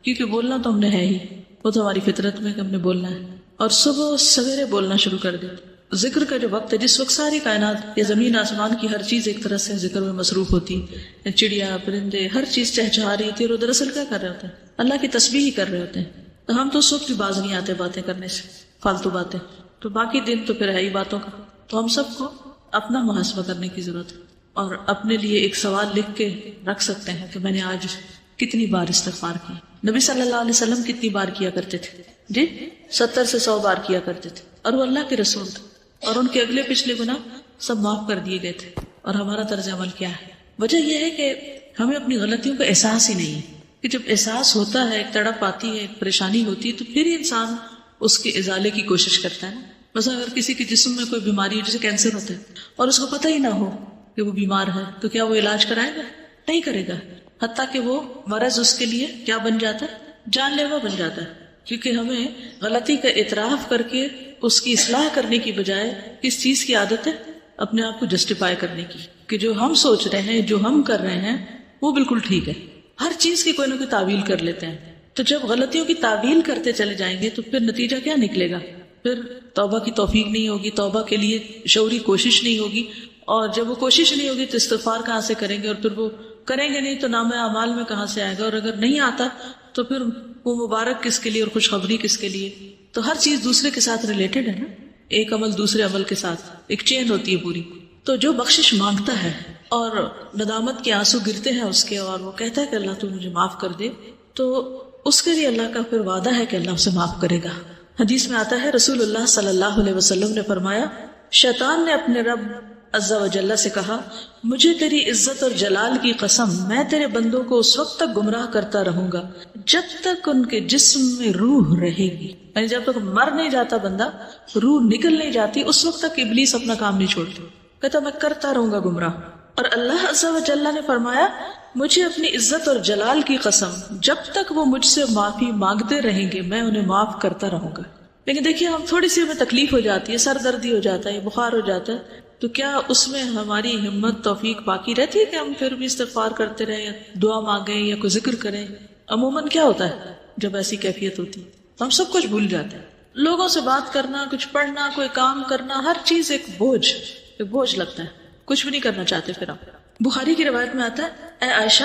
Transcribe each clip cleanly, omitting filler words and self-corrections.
کیونکہ بولنا تو ہم نے ہے ہی، وہ تو ہماری فطرت میں کہ ہم نے بولنا ہے، اور صبح سویرے بولنا شروع کر دیں۔ ذکر کا جو وقت ہے، جس وقت ساری کائنات یا زمین آسمان کی ہر چیز ایک طرح سے ذکر میں مصروف ہوتی ہے، چڑیا پرندے ہر چیز چہچہا رہی ہوتی ہے، اور وہ دراصل کیا کر رہے ہوتے ہیں؟ اللہ کی تسبیح ہی کر رہے ہوتے ہیں۔ تو ہم تو اس وقت بھی باز نہیں آتے باتیں کرنے سے، فالتو باتیں، تو باقی دن تو پھر ہے ہی باتوں کا۔ تو ہم سب کو اپنا محاسبہ کرنے کی ضرورت ہے، اور اپنے لیے ایک سوال لکھ کے رکھ سکتے ہیں کہ میں نے آج کتنی بار استغفار کی۔ نبی صلی اللہ علیہ وسلم کتنی بار کیا کرتے تھے؟ جی 70 سے 100 بار کیا کرتے تھے، اور وہ اللہ کے رسول تھے، اور ان کے اگلے پچھلے گناہ سب معاف کر دیے گئے تھے۔ اور ہمارا طرز عمل کیا ہے؟ وجہ یہ ہے کہ ہمیں اپنی غلطیوں کا احساس ہی نہیں ہے، کہ جب احساس ہوتا ہے، ایک تڑپ آتی ہے، ایک پریشانی ہوتی ہے، تو پھر انسان اس کے ازالے کی کوشش کرتا ہے نا۔ مثلا اگر کسی کے جسم میں کوئی بیماری ہو، جیسے کینسر ہوتا ہے، اور اس کو پتہ ہی نہ ہو کہ وہ بیمار ہے، تو کیا وہ علاج کرائے گا؟ نہیں کرے گا، حتیٰ کہ وہ مرض اس کے لیے کیا بن جاتا ہے؟ جان لیوا بن جاتا ہے۔ کیونکہ ہمیں غلطی کا اعتراف کر کے اس کی اصلاح کرنے کی بجائے کس چیز کی عادت ہے؟ اپنے آپ کو جسٹیفائی کرنے کی، کہ جو ہم سوچ رہے ہیں، جو ہم کر رہے ہیں، وہ بالکل ٹھیک ہے۔ ہر چیز کی کوئی نہ کوئی تعویل کر لیتے ہیں۔ تو جب غلطیوں کی تعویل کرتے چلے جائیں گے تو پھر نتیجہ کیا نکلے گا؟ پھر توبہ کی توفیق نہیں ہوگی، توبہ کے لیے شعوری کوشش نہیں ہوگی، اور جب وہ کوشش نہیں ہوگی تو استغفار کہاں سے کریں گے؟ اور پھر وہ کریں گے نہیں تو نام اعمال میں کہاں سے آئے گا؟ اور اگر نہیں آتا تو پھر وہ مبارک کس کے لیے اور خوشخبری کس کے لیے؟ تو ہر چیز دوسرے کے ساتھ ریلیٹڈ ہے نا، ایک عمل دوسرے عمل کے ساتھ ایک چین ہوتی ہے پوری۔ تو جو بخشش مانگتا ہے اور ندامت کے آنسو گرتے ہیں اس کے، اور وہ کہتا ہے کہ اللہ تو مجھے معاف کر دے، تو اس کے لیے اللہ کا پھر وعدہ ہے کہ اللہ اسے معاف کرے گا۔ حدیث میں آتا ہے، رسول اللہ صلی اللہ علیہ وسلم نے فرمایا، شیطان نے اپنے رب عز و جل سے کہا، مجھے تیری عزت اور جلال کی قسم، میں تیرے بندوں کو اس وقت تک گمراہ کرتا رہوں گا جب تک ان کے جسم میں روح رہے گی، یعنی جب تک مر نہیں جاتا بندہ، روح نکل نہیں جاتی، اس وقت تک ابلیس اپنا کام نہیں چھوڑتا، کہتا میں کرتا رہوں گا گمراہ۔ اور اللہ عز و جل نے فرمایا، مجھے اپنی عزت اور جلال کی قسم، جب تک وہ مجھ سے معافی مانگتے رہیں گے میں انہیں معاف کرتا رہوں گا۔ لیکن دیکھیے، ہم تھوڑی سی ہمیں تکلیف ہو جاتی ہے، سر دردی ہو جاتا ہے، بخار ہو جاتا ہے، تو کیا اس میں ہماری ہمت توفیق باقی رہتی ہے کہ ہم پھر بھی استغفار کرتے رہیں یا دعا مانگیں یا کوئی ذکر کریں؟ عموماً کیا ہوتا ہے جب ایسی کیفیت ہوتی ہے؟ ہم سب کچھ بھول جاتے ہیں، لوگوں سے بات کرنا، کچھ پڑھنا، کوئی کام کرنا، ہر چیز ایک بوجھ لگتا ہے، کچھ بھی نہیں کرنا چاہتے پھر آپ۔ بخاری کی روایت میں آتا ہے، اے عائشہ،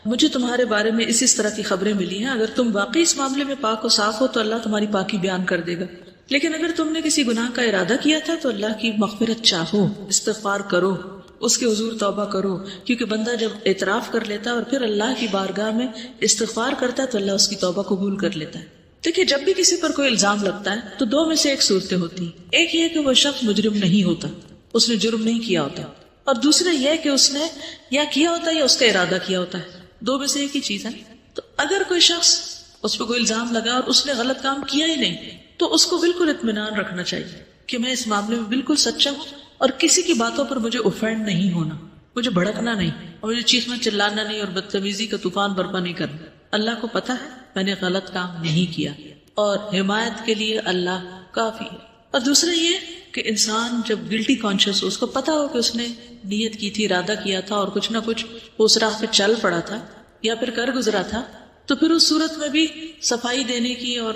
مجھے تمہارے بارے میں اس طرح کی خبریں ملی ہیں، اگر تم واقعی اس معاملے میں پاک و صاف ہو تو اللہ تمہاری پاکی بیان کر دے گا، لیکن اگر تم نے کسی گناہ کا ارادہ کیا تھا تو اللہ کی مغفرت چاہو، استغفار کرو، اس کے حضور توبہ کرو، کیونکہ بندہ جب اعتراف کر لیتا ہے اور پھر اللہ کی بارگاہ میں استغفار کرتا ہے تو اللہ اس کی توبہ قبول کر لیتا ہے۔ دیکھیے، جب بھی کسی پر کوئی الزام لگتا ہے تو دو میں سے ایک صورتیں ہوتی ہیں، ایک یہ کہ وہ شخص مجرم نہیں ہوتا، اس نے جرم نہیں کیا ہوتا، اور دوسرا یہ کہ اس نے یا کیا ہوتا ہے یا اس کا ارادہ کیا ہوتا ہے، دو میں سے ایک ہی چیز ہے۔ تو اگر کوئی شخص اس پہ کوئی الزام لگا اور اس نے غلط کام کیا ہی نہیں تو اس کو بالکل اطمینان رکھنا چاہیے کہ میں اس معاملے میں بالکل سچا ہوں، اور کسی کی باتوں پر مجھے اوفینڈ نہیں ہونا، مجھے بھڑکنا نہیں، اور مجھے چیخنا چلانا نہیں، اور بدتمیزی کا طوفان برپا نہیں کرنا۔ اللہ کو پتا ہے میں نے غلط کام نہیں کیا، اور حمایت کے لیے اللہ کافی ہے۔ اور دوسرا یہ کہ انسان جب گلٹی کانشیس ہو، اس کو پتا ہو کہ اس نے نیت کی تھی، ارادہ کیا تھا، اور کچھ نہ کچھ اس راہ پہ چل پڑا تھا یا پھر کر گزرا تھا، تو پھر اس صورت میں بھی صفائی دینے کی اور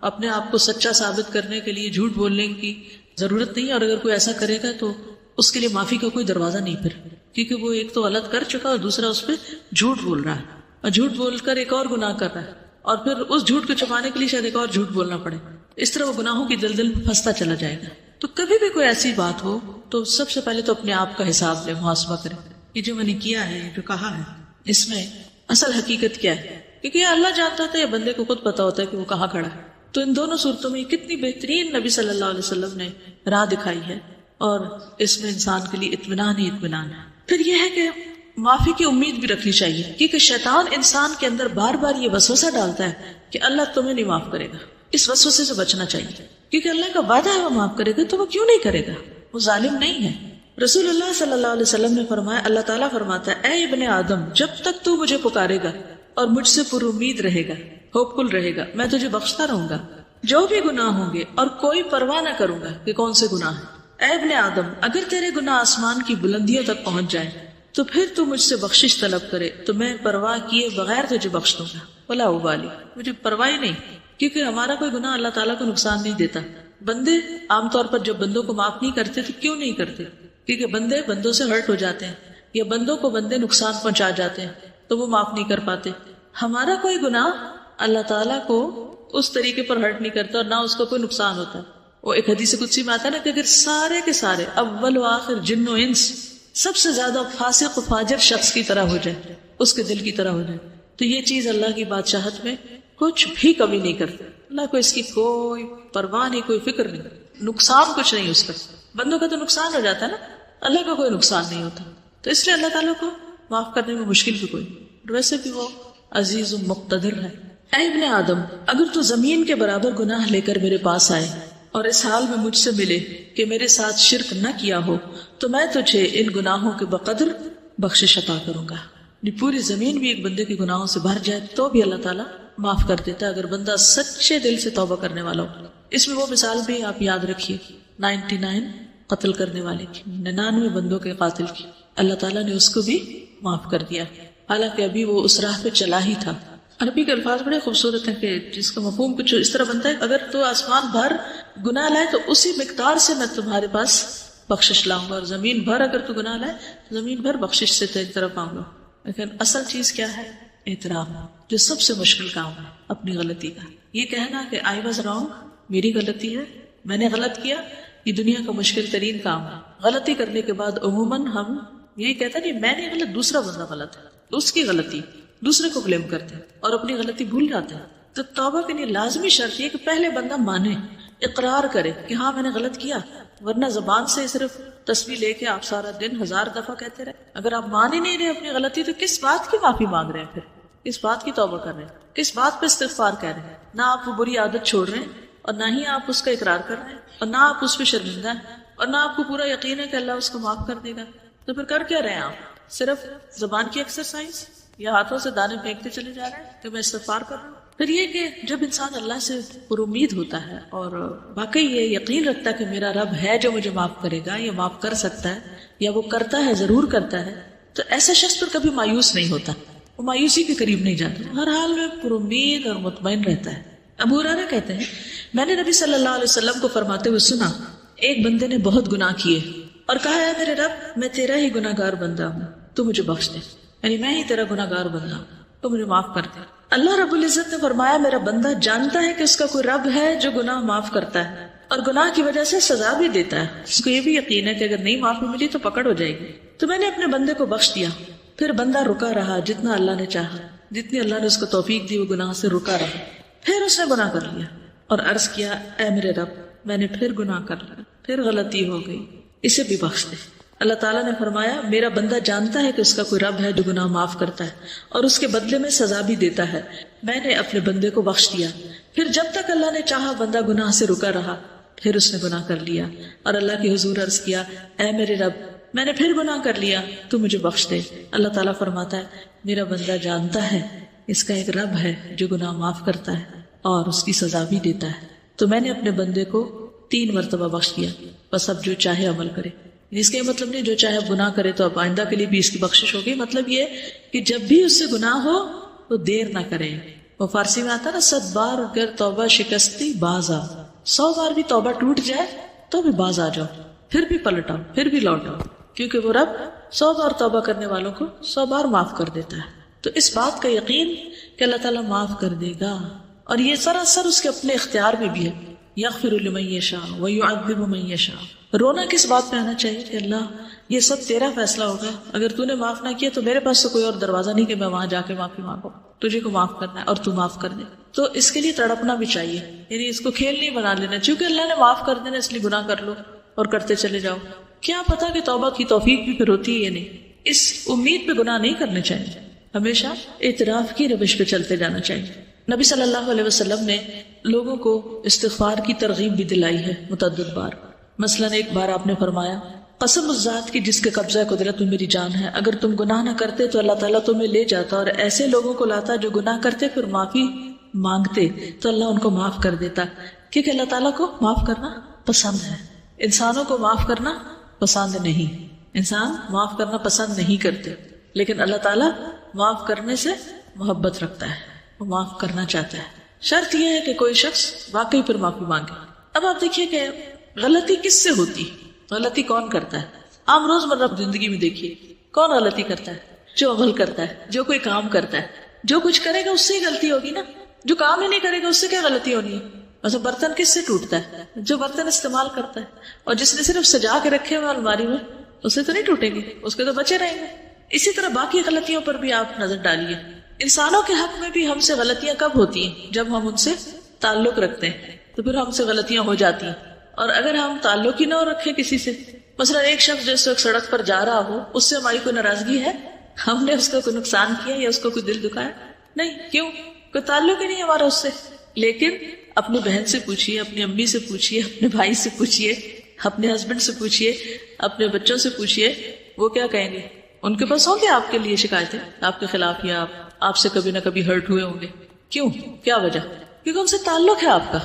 اپنے آپ کو سچا ثابت کرنے کے لیے جھوٹ بولنے کی ضرورت نہیں، اور اگر کوئی ایسا کرے گا تو اس کے لیے معافی کا کوئی دروازہ نہیں پھر، کیونکہ وہ ایک تو غلط کر چکا اور دوسرا اس پہ جھوٹ بول رہا ہے، اور جھوٹ بول کر ایک اور گناہ کر رہا ہے، اور پھر اس جھوٹ کو چھپانے کے لیے شاید ایک اور جھوٹ بولنا پڑے، اس طرح وہ گناہوں کی دلدل میں پھنستا چلا جائے گا۔ تو کبھی بھی کوئی ایسی بات ہو تو سب سے پہلے تو اپنے آپ کا حساب لے، محاسبہ کرے، یہ جو میں نے کیا ہے، جو کہا ہے، اس میں اصل حقیقت کیا ہے، کیونکہ یہ اللہ جانتا تھا، یا بندے کو خود پتا ہوتا ہے کہ وہ کہاں کھڑا ہے۔ تو ان دونوں صورتوں میں کتنی بہترین نبی صلی اللہ علیہ وسلم نے راہ دکھائی ہے، اور اس میں انسان کے لیے اطمینان ہی اطمینان ہے۔ پھر یہ ہے کہ معافی کی امید بھی رکھنی چاہیے، کیونکہ شیطان انسان کے اندر بار بار یہ وسوسہ ڈالتا ہے کہ اللہ تمہیں نہیں معاف کرے گا، اس وسوسے سے بچنا چاہیے، کیونکہ اللہ کا وعدہ ہے وہ معاف کرے گا، تو وہ کیوں نہیں کرے گا؟ وہ ظالم نہیں ہے۔ رسول اللہ صلی اللہ علیہ وسلم نے فرمایا، اللہ تعالیٰ فرماتا ہے، اے ابن آدم، جب تک تو مجھے پکارے گا اور مجھ سے پر امید رہے گا، ہوپ فل رہے گا، میں تجھے بخشتا رہوں گا جو بھی گناہ ہوں گے، اور کوئی پرواہ نہ کروں گا کہ کون سے گناہ ہیں۔ اے ابن آدم، اگر تیرے گناہ آسمان کی بلندیوں تک پہنچ جائیں تو پھر تو مجھ سے بخشش طلب کرے تو میں پرواہ کیے بغیر تجھے بخش دوں گا، ولا ابالی، مجھے پرواہ ہی نہیں، کیونکہ ہمارا کوئی گناہ اللہ تعالیٰ کو نقصان نہیں دیتا۔ بندے عام طور پر جب بندوں کو معاف نہیں کرتے تو کیوں نہیں کرتے؟ کیونکہ بندے بندوں سے ہرٹ ہو جاتے ہیں، یا بندوں کو بندے نقصان پہنچا جاتے ہیں تو وہ معاف نہیں کر پاتے۔ ہمارا کوئی گناہ اللہ تعالیٰ کو اس طریقے پر ہرٹ نہیں کرتا اور نہ اس کو کوئی نقصان ہوتا۔ وہ ایک حدیث قدسی میں آتا ہے نا کہ اگر سارے کے سارے اول و آخر جن و انس سب سے زیادہ فاسق و فاجر شخص کی طرح ہو جائے، اس کے دل کی طرح ہو جائے، تو یہ چیز اللہ کی بادشاہت میں کچھ بھی کمی نہیں کرتی۔ اللہ کو اس کی کوئی پرواہ نہیں، کوئی فکر نہیں، نقصان کچھ نہیں اس کا۔ بندوں کا تو نقصان ہو جاتا ہے نا، اللہ کا کوئی نقصان نہیں ہوتا، تو اس لیے اللہ تعالیٰ کو معاف کرنے میں مشکل بھی کوئی نہیں، ویسے بھی وہ عزیز و مقتدر ہے۔ اے ابن آدم، اگر تو زمین کے برابر گناہ لے کر میرے پاس آئے اور اس حال میں مجھ سے ملے کہ میرے ساتھ شرک نہ کیا ہو تو میں تجھے ان گناہوں کے بقدر بخشش عطا کروں گا۔ پوری زمین بھی ایک بندے کے گناہوں سے بھر جائے تو بھی اللہ تعالیٰ معاف کر دیتا ہے اگر بندہ سچے دل سے توبہ کرنے والا ہو۔ اس میں وہ مثال بھی آپ یاد رکھیے 99 قتل کرنے والے کی، 99 بندوں کے قاتل کی، اللہ تعالیٰ نے اس کو بھی معاف کر دیا، حالانکہ ابھی وہ اس راہ پہ چلا ہی تھا۔ عربی کے الفاظ بڑے خوبصورت ہیں کہ جس کا مفہوم کچھ اس طرح بنتا ہے، اگر تو آسمان بھر گناہ لائے تو اسی مقدار سے میں تمہارے پاس بخشش لاؤں گا، اور زمین بھر اگر تو گناہ لائے تو زمین بھر بخشش سے تیری طرف آؤں گا۔ لیکن اصل چیز کیا ہے؟ اعتراف، جو سب سے مشکل کام ہے اپنی غلطی کا۔ یہ کہنا کہ آئی واز رانگ، میری غلطی ہے، میں نے غلط کیا، یہ دنیا کا مشکل ترین کام ہے۔ غلطی کرنے کے بعد عموماً ہم یہی کہتے ہیں کہ میں نے غلط، دوسرا بندہ غلط ہے، اس کی غلطی دوسرے کو بلیم کرتے ہیں اور اپنی غلطی بھول جاتے ہیں۔ تو توبہ کے لیے لازمی شرط یہ کہ پہلے بندہ مانے، اقرار کرے کہ ہاں میں نے غلط کیا، ورنہ زبان سے صرف تسبیح لے کے آپ سارا دن 1000 دفعہ کہتے رہے، اگر آپ مان ہی نہیں رہے اپنی غلطی تو کس بات کی معافی مانگ رہے ہیں؟ پھر کس بات کی توبہ کر رہے ہیں؟ کس بات پہ استغفار کہہ رہے ہیں؟ نہ آپ وہ بری عادت چھوڑ رہے ہیں اور نہ ہی آپ اس کا اقرار کر رہے ہیں اور نہ آپ اس پہ شرمندہ ہیں اور نہ آپ کو پورا یقین ہے کہ اللہ اس کو معاف کر دے گا، تو پھر کر کیا رہے ہیں آپ؟ صرف زبان کی ایکسرسائز یا ہاتھوں سے دانے پھینکتے چلے جا رہے ہیں کہ میں استغفار کر رہا ہوں؟ پھر یہ کہ جب انسان اللہ سے پر امید ہوتا ہے اور واقعی یہ یقین رکھتا ہے کہ میرا رب ہے جو مجھے معاف کرے گا یا معاف کر سکتا ہے یا وہ کرتا ہے، ضرور کرتا ہے، تو ایسا شخص پر کبھی مایوس نہیں ہوتا، وہ مایوسی کے قریب نہیں جاتا، ہر حال میں پر امید اور مطمئن رہتا ہے۔ ابو ہریرہ کہتے ہیں میں نے نبی صلی اللہ علیہ وسلم کو فرماتے ہوئے سنا، ایک بندے نے بہت گناہ کیے اور کہا ہے میرے رب میں تیرا ہی گناہ گار بندہ ہوں، تو مجھے بخش دے، یعنی میں ہی تیرا گناہ گار بندہ ہوں تو مجھے معاف کر دے۔ اللہ رب العزت نے فرمایا میرا بندہ جانتا ہے کہ اس کا کوئی رب ہے جو گناہ معاف کرتا ہے اور گناہ کی وجہ سے سزا بھی دیتا ہے، اس کو یہ بھی یقین ہے کہ اگر نہیں معافی ملی تو پکڑ ہو جائے گی۔ تو میں نے اپنے بندے کو بخش دیا، پھر بندہ رکا رہا جتنا اللہ نے چاہا، جتنی اللہ نے اس کو توفیق دی وہ گناہ سے رکا رہا، پھر اس نے گناہ کر لیا اور عرض کیا اے میرے رب میں نے پھر گناہ کر لیا، پھر غلطی ہو گئی، اسے بھی بخش دے۔ اللہ تعالیٰ نے فرمایا میرا بندہ جانتا ہے کہ اس کا کوئی رب ہے جو گناہ معاف کرتا ہے اور اس کے بدلے میں سزا بھی دیتا ہے، میں نے اپنے بندے کو بخش دیا۔ پھر جب تک اللہ نے چاہا بندہ گناہ سے رکا رہا، پھر اس نے گناہ کر لیا اور اللہ کے حضور عرض کیا اے میرے رب میں نے پھر گناہ کر لیا، تو مجھے بخش دے۔ اللہ تعالیٰ فرماتا ہے میرا بندہ جانتا ہے اس کا ایک رب ہے جو گناہ معاف کرتا ہے اور اس کی سزا بھی دیتا ہے، تو میں نے اپنے بندے کو 3 مرتبہ بخش دیا، بس اب جو چاہے عمل کرے۔ اس کا یہ مطلب نہیں جو چاہے گناہ کرے تو اب آئندہ کے لیے بھی اس کی بخشش ہوگی، مطلب یہ کہ جب بھی اس سے گناہ ہو وہ دیر نہ کرے۔ وہ فارسی میں آتا نا 100 بار اگر توبہ شکستی باز آ، 100 بار بھی توبہ ٹوٹ جائے تو بھی باز آ جاؤ، پھر بھی پلٹ آؤ، پھر بھی لوٹ آؤ، کیونکہ وہ رب 100 بار توبہ کرنے والوں کو 100 بار معاف کر دیتا ہے۔ تو اس بات کا یقین کہ اللہ تعالیٰ معاف کر دے گا، اور یہ سراسر اس کے اپنے اختیار میں بھی ہے، یغفر لمن یشاء ویعذب من یشاء۔ رونا کس بات پہ آنا چاہیے کہ اللہ یہ سب تیرا فیصلہ ہوگا، اگر تو نے معاف نہ کیا تو میرے پاس تو کوئی اور دروازہ نہیں کہ میں وہاں جا کے معافی مانگوں، تجھے کو معاف کرنا ہے اور تو معاف کر دے۔ تو اس کے لیے تڑپنا بھی چاہیے، یعنی اس کو کھیل نہیں بنا لینا چونکہ اللہ نے معاف کر دینا اس لیے گناہ کر لو اور کرتے چلے جاؤ، کیا پتا کہ توبہ کی توفیق بھی پھر ہوتی ہے یا نہیں۔ اس امید پہ گناہ نہیں کرنے چاہیے، ہمیشہ اعتراف کی روش پہ چلتے جانا چاہیے۔ نبی صلی اللہ علیہ وسلم نے لوگوں کو استغفار کی ترغیب بھی دلائی ہے متعدد بار۔ مثلاً ایک بار آپ نے فرمایا قسم اس ذات کی جس کے قبضہ قدرت میں میری جان ہے، اگر تم گناہ نہ کرتے تو اللہ تعالیٰ تمہیں لے جاتا اور ایسے لوگوں کو لاتا جو گناہ کرتے پھر معافی مانگتے تو اللہ ان کو معاف کر دیتا، کیونکہ اللہ تعالیٰ کو معاف کرنا پسند ہے، انسانوں کو معاف کرنا پسند نہیں۔ انسان معاف کرنا پسند نہیں کرتے، لیکن اللہ تعالیٰ معاف کرنے سے محبت رکھتا ہے، وہ معاف کرنا چاہتا ہے۔ شرط یہ ہے کہ کوئی شخص واقعی پر معافی مانگے۔ اب آپ دیکھیے کہ غلطی کس سے ہوتی، غلطی کون کرتا ہے؟ عام روزمرہ زندگی میں دیکھیے کون غلطی کرتا ہے؟ جو عمل کرتا ہے، جو کوئی کام کرتا ہے، جو کچھ کرے گا اس سے ہی غلطی ہوگی نا۔ جو کام ہی نہیں کرے گا اس سے کیا غلطی ہونی ہے؟ ویسے برتن کس سے ٹوٹتا ہے؟ جو برتن استعمال کرتا ہے، اور جس نے صرف سجا کے رکھے ہوئے الماری میں، اس سے تو نہیں ٹوٹیں گے، اس کے تو بچے رہیں گے۔ اسی طرح باقی غلطیوں پر بھی آپ نظر ڈالیے۔ انسانوں کے حق میں بھی ہم سے غلطیاں کب ہوتی ہیں؟ جب ہم ان سے تعلق رکھتے ہیں تو پھر ہم سے غلطیاں ہو جاتی ہیں۔ اور اگر ہم تعلق ہی نہ رکھیں کسی سے، مثلا ایک شخص جس وقت سڑک پر جا رہا ہو، اس سے ہماری کوئی ناراضگی ہے؟ ہم نے اس کا کوئی نقصان کیا یا اس کو کوئی دل دکھایا؟ نہیں، کیوں؟ کوئی تعلق ہی نہیں ہمارا اس سے۔ لیکن اپنی بہن سے پوچھئے، اپنی امی سے پوچھئے، اپنے بھائی سے پوچھئے، اپنے ہسبینڈ سے پوچھئے، اپنے بچوں سے پوچھئے، وہ کیا کہیں گے؟ ان کے پاس ہوں گے آپ کے لیے شکایتیں آپ کے خلاف، یا آپ سے کبھی نہ کبھی ہرٹ ہوئے ہوں گے۔ کیوں؟ کیا وجہ؟ کیونکہ ان سے تعلق ہے آپ کا۔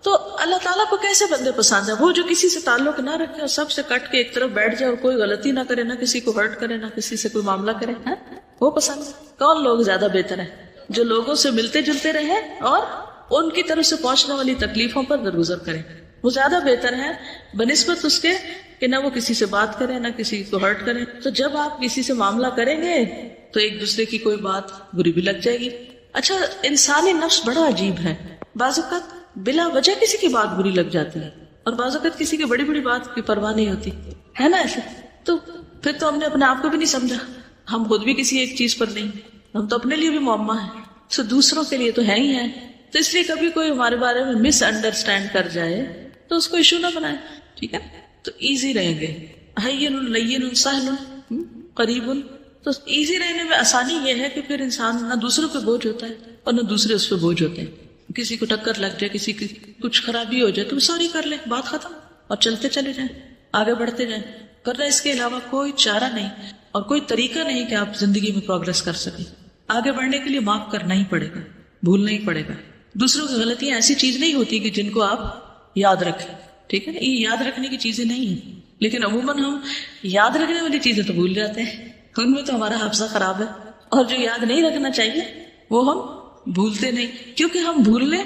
تو اللہ تعالیٰ کو کیسے بندے پسند ہیں؟ وہ جو کسی سے تعلق نہ رکھے اور سب سے کٹ کے ایک طرف بیٹھ جائے اور کوئی غلطی نہ کرے، نہ کسی کو ہرٹ کرے، نہ کسی سے کوئی معاملہ کرے، ہاں؟ وہ پسند ہے۔ کون لوگ زیادہ بہتر ہیں؟ جو لوگوں سے ملتے جلتے رہے اور ان کی طرف سے پہنچنے والی تکلیفوں پر درگزر کریں، وہ زیادہ بہتر ہے بنسبت اس کے کہ نہ وہ کسی سے بات کرے نہ کسی کو ہرٹ کرے۔ تو جب آپ کسی سے معاملہ کریں گے تو ایک دوسرے کی کوئی بات بری بھی لگ جائے گی۔ اچھا، انسانی نفس بڑا عجیب ہے، بعض اوقات بلا وجہ کسی کی بات بری لگ جاتی ہے، اور بعض اوقات کسی کی بڑی بڑی بات کی پرواہ نہیں ہوتی ہے نا ایسے۔ تو پھر تو ہم نے اپنے آپ کو بھی نہیں سمجھا، ہم خود بھی کسی ایک چیز پر نہیں، ہم تو اپنے لیے بھی معمہ ہیں، تو دوسروں کے لیے تو ہے ہی ہے۔ تو اس لیے کبھی کوئی ہمارے بارے میں مس انڈرسٹینڈ کر جائے تو اس کو ایشو نہ بنائے، ٹھیک ہے؟ تو ایزی رہیں گے، ہین لین سہل قریب۔ تو ایزی رہنے میں آسانی یہ ہے کہ پھر انسان نہ دوسروں پہ بوجھ ہوتا ہے اور نہ دوسرے اس پہ بوجھ ہوتے ہیں۔ کسی کو ٹکر لگ جائے، کسی کی کچھ خرابی ہو جائے تو سوری کر لیں، بات ختم، اور چلتے چلے جائیں، آگے بڑھتے جائیں، ورنہ اس کے علاوہ کوئی چارہ نہیں اور کوئی طریقہ نہیں کہ آپ زندگی میں پروگرس کر سکیں۔ آگے بڑھنے کے لیے معاف کرنا ہی پڑے گا، بھولنا ہی پڑے گا۔ دوسروں کی غلطیاں ایسی چیز نہیں ہوتی کہ جن کو آپ یاد رکھیں، ٹھیک ہے نا؟ یہ یاد رکھنے کی چیزیں نہیں ہیں، لیکن عموماً ہم یاد رکھنے والی چیزیں تو بھول جاتے ہیں، ان میں تو ہمارا حافظہ خراب ہے، اور جو یاد نہیں رکھنا چاہیے وہ ہم بھولتے نہیں، کیونکہ ہم بھولنے